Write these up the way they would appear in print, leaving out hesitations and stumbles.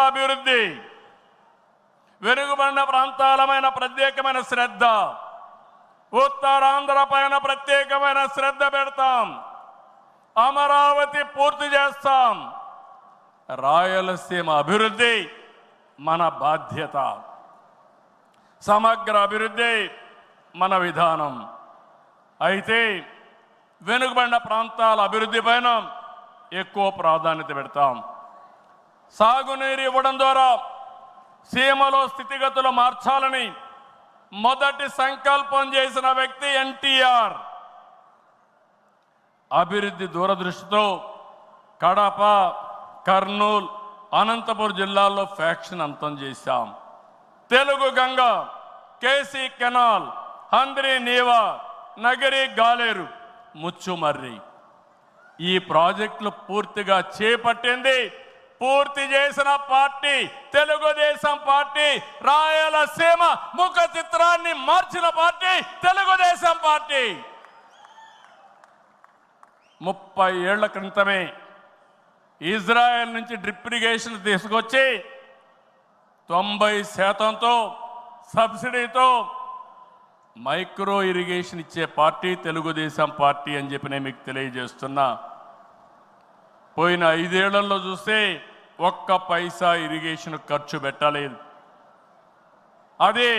అభివృద్ధి, వెనుకబడిన ప్రాంతాలమైన ప్రత్యేకమైన శ్రద్ధ, ఉత్తరాంధ్ర పైన ప్రత్యేకమైన శ్రద్ధ పెడతాం. అమరావతి పూర్తి చేస్తాం. రాయలసీమ అభివృద్ధి మన బాధ్యత. సమగ్ర అభివృద్ధి మన విధానం. అయితే వెనుకబడిన ప్రాంతాల అభివృద్ధి పైన ఎక్కువ ప్రాధాన్యత పెడతాం. సాగునీరు ఇవ్వడం ద్వారా సీమలో స్థితిగతులు మార్చాలని మొదటి సంకల్పం చేసిన వ్యక్తి ఎన్టీఆర్. అభివృద్ధి దూరదృష్టితో కడప, కర్నూలు, అనంతపురం జిల్లాల్లో ఫ్యాక్షన్ అంతం చేశాం. తెలుగు గంగ, కేసీ కెనాల్, హంద్రీ నీవా, నగరి గాలేరు, ముచ్చుమర్రి ఈ ప్రాజెక్టులు పూర్తిగా చేపట్టింది, పూర్తి చేసిన పార్టీ తెలుగుదేశం పార్టీ. రాయలసీమ ముఖ చిత్రాన్ని మార్చిన పార్టీ తెలుగుదేశం పార్టీ. 30 ఏళ్ల క్రితమే ఇజ్రాయెల్ నుంచి డ్రిప్ ఇరిగేషన్ తీసుకొచ్చి 90% సబ్సిడీతో మైక్రో ఇరిగేషన్ ఇచ్చే పార్టీ తెలుగుదేశం పార్టీ అని చెప్పి నేను మీకు తెలియజేస్తున్నా. పోయిన 5 ఏళ్లలో చూస్తే ఒక్క పైసా ఇరిగేషన్ ఖర్చు పెట్టలేదు. అది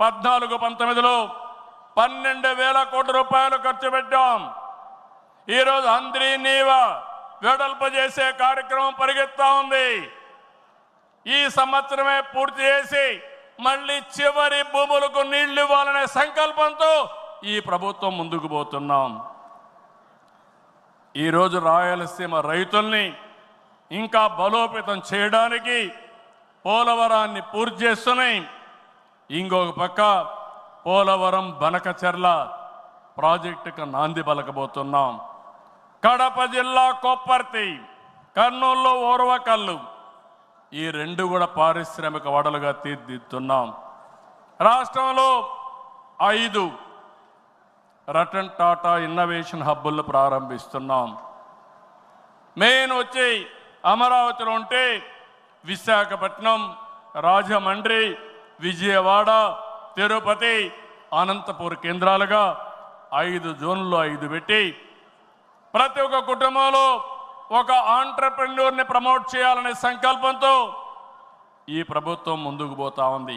14-19లో 12,000 కోట్ల రూపాయలు ఖర్చు పెట్టాం. ఈరోజు హంద్రీ నీవా వెడల్పు చేసే కార్యక్రమం పరిగెత్తా ఉంది. ఈ సంవత్సరమే పూర్తి చేసి మళ్ళీ చివరి భూములకు నీళ్లు ఇవ్వాలనే సంకల్పంతో ఈ ప్రభుత్వం ముందుకు పోతున్నాం. ఈరోజు రాయలసీమ రైతుల్ని ఇంకా బలోపేతం చేయడానికి పోలవరాన్ని పూర్తి చేస్తున్నాయి. ఇంకొక పక్క పోలవరం బనకచెర్ల ప్రాజెక్టుకు నాంది పలకబోతున్నాం. కడప జిల్లా కొప్పర్తి, కర్నూలులో ఓర్వకల్లు ఈ 2 కూడా పారిశ్రామిక వడలుగా తీర్చిదిద్దుతున్నాం. రాష్ట్రంలో 5 రతన్ టాటా ఇన్నోవేషన్ హబ్బులను ప్రారంభిస్తున్నాం. మెయిన్ వచ్చి అమరావతిలో ఉంటే విశాఖపట్నం, రాజమండ్రి, విజయవాడ, తిరుపతి, అనంతపూర్ కేంద్రాలుగా 5 జోన్లు 5 పెట్టి ప్రతి ఒక్క కుటుంబంలో ఒక ఆంట్రప్రెన్యూర్ని ప్రమోట్ చేయాలనే సంకల్పంతో ఈ ప్రభుత్వం ముందుకు పోతా ఉంది.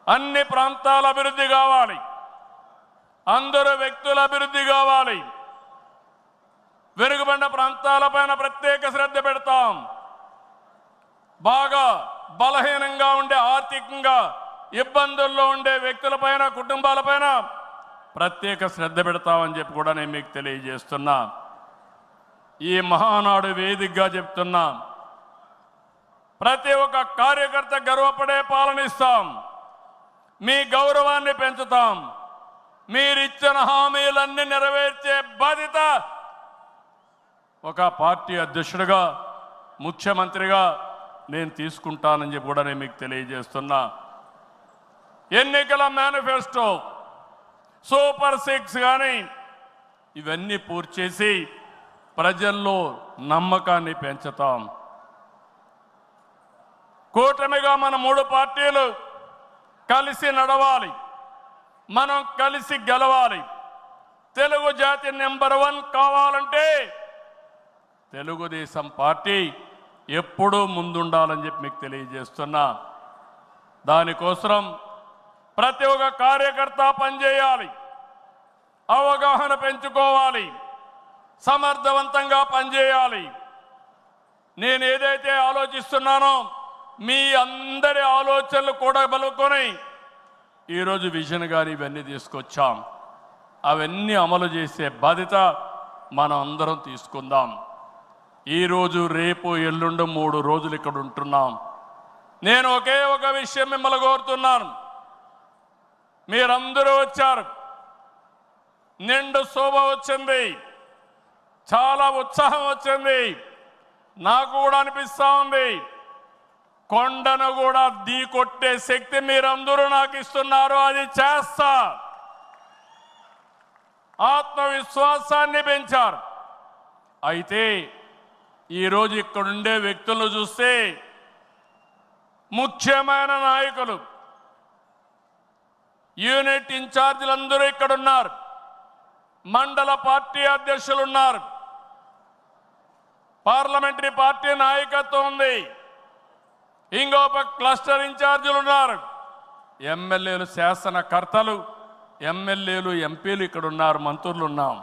అన్ని ప్రాంతాల అభివృద్ధి కావాలి, అందరూ వ్యక్తుల అభివృద్ధి కావాలి. వెనుకబడిన ప్రాంతాలపైన ప్రత్యేక శ్రద్ధ పెడతాం. బాగా బలహీనంగా ఉండే, ఆర్థికంగా ఇబ్బందుల్లో ఉండే వ్యక్తులపైన, కుటుంబాలపైన ప్రత్యేక శ్రద్ధ పెడతామని చెప్పి కూడా నేను మీకు తెలియజేస్తున్నా. ఈ మహానాడు వేదికగా చెప్తున్నా, ప్రతి ఒక్క కార్యకర్త గర్వపడే పాలనిస్తాం. మీ గౌరవాన్ని పెంచుతాం. మీరిచ్చిన హామీలన్నీ నెరవేర్చే బాధ్యత ఒక పార్టీ అధ్యక్షుడిగా, ముఖ్యమంత్రిగా నేను తీసుకుంటానని చెప్పి కూడా నేను మీకు తెలియజేస్తున్నా. ఎన్నికల మేనిఫెస్టో, సూపర్ 6 కానీ ఇవన్నీ పూర్తి చేసి ప్రజల్లో నమ్మకాన్ని పెంచుతాం. కూటమిగా మన 3 పార్టీలు కలిసి నడవాలి, మనం కలిసి గెలవాలి. తెలుగు జాతి నెంబర్ 1 కావాలంటే తెలుగుదేశం పార్టీ ఎప్పుడూ ముందుండాలని చెప్పి మీకు తెలియజేస్తున్నా. దానికోసం ప్రతి ఒక్క కార్యకర్త పనిచేయాలి, అవగాహన పెంచుకోవాలి, సమర్థవంతంగా పనిచేయాలి. నేను ఏదైతే ఆలోచిస్తున్నానో మీ అందరి ఆలోచనలు కూడా బలుకొని ఈరోజు విజన్ గారు ఇవన్నీ తీసుకొచ్చాం. అవన్నీ అమలు చేసే బాధ్యత మనం అందరం తీసుకుందాం. ఈరోజు, రేపు, ఎల్లుండి 3 రోజులు ఇక్కడ ఉంటున్నాం. నేను ఒకే ఒక విషయం మిమ్మల్ని కోరుతున్నాను. మీరందరూ వచ్చారు, నిండు శోభ వచ్చింది, చాలా ఉత్సాహం వచ్చింది. నాకు కూడా అనిపిస్తూ ఉంది, కొండను కూడా ఢీ కొట్టే శక్తి మీరందరూ నాకు ఇస్తున్నారు. అది చేస్తా. ఆత్మవిశ్వాసాన్ని పెంచారు. అయితే ఈరోజు ఇక్కడుండే వ్యక్తులను చూస్తే ముఖ్యమైన నాయకులు, యూనిట్ ఇన్ఛార్జీలందరూ ఇక్కడ ఉన్నారు, మండల పార్టీ అధ్యక్షులు ఉన్నారు, పార్లమెంటరీ పార్టీ నాయకత్వం ఉంది, ఇంకొక క్లస్టర్ ఇన్ఛార్జీలు ఉన్నారు, ఎమ్మెల్యేలు, శాసనకర్తలు, ఎమ్మెల్యేలు, ఎంపీలు ఇక్కడ ఉన్నారు, మంత్రులు ఉన్నాం.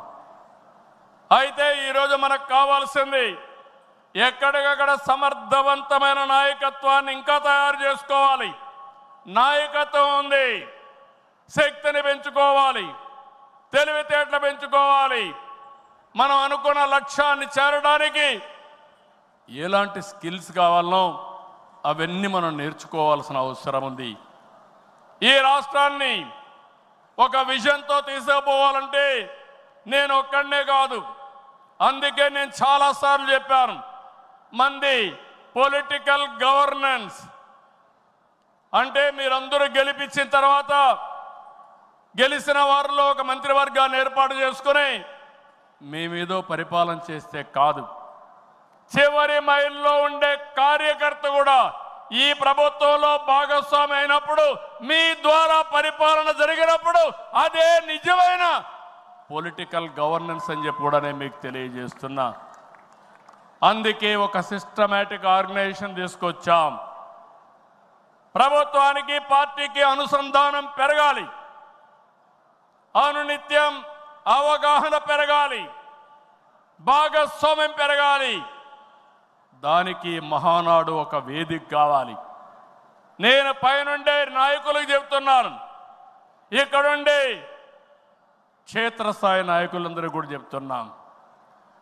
అయితే ఈరోజు మనకు కావాల్సింది ఎక్కడికక్కడ సమర్థవంతమైన నాయకత్వాన్ని ఇంకా తయారు చేసుకోవాలి. నాయకత్వం ఉంది, శక్తిని పెంచుకోవాలి, తెలివితేటలు పెంచుకోవాలి. మనం అనుకున్న లక్ష్యాన్ని చేరడానికి ఎలాంటి స్కిల్స్ కావాలనో అవన్నీ మనం నేర్చుకోవాల్సిన అవసరం ఉంది. ఈ రాష్ట్రాన్ని ఒక విజన్తో తీసుకుపోవాలంటే నేను ఒక్కడనే కాదు, అందుకే నేను చాలాసార్లు చెప్పాను, మంది పొలిటికల్ గవర్నెన్స్ అంటే మీరందరూ గెలిపించిన తర్వాత గెలిచిన వారిలో ఒక మంత్రివర్గాన్ని ఏర్పాటు చేసుకుని మేమేదో పరిపాలన చేస్తే కాదు, చివరి మైల్లో ఉండే కార్యకర్త కూడా ఈ ప్రభుత్వంలో భాగస్వామి అయినప్పుడు, మీ ద్వారా పరిపాలన జరిగినప్పుడు అదే నిజమైన పొలిటికల్ గవర్నెన్స్ అని చెప్పి కూడా నేను మీకు తెలియజేస్తున్నా. అందుకే ఒక సిస్టమేటిక్ ఆర్గనైజేషన్ తీసుకొచ్చాం. ప్రభుత్వానికి పార్టీకి అనుసంధానం పెరగాలి, అనునిత్యం అవగాహన పెరగాలి, భాగస్వామ్యం పెరగాలి. దానికి మహానాడు ఒక వేదిక కావాలి. నేను పైనుండే నాయకులకు చెప్తున్నాను, ఇక్కడుండే క్షేత్రస్థాయి నాయకులందరూ కూడా చెప్తున్నాను,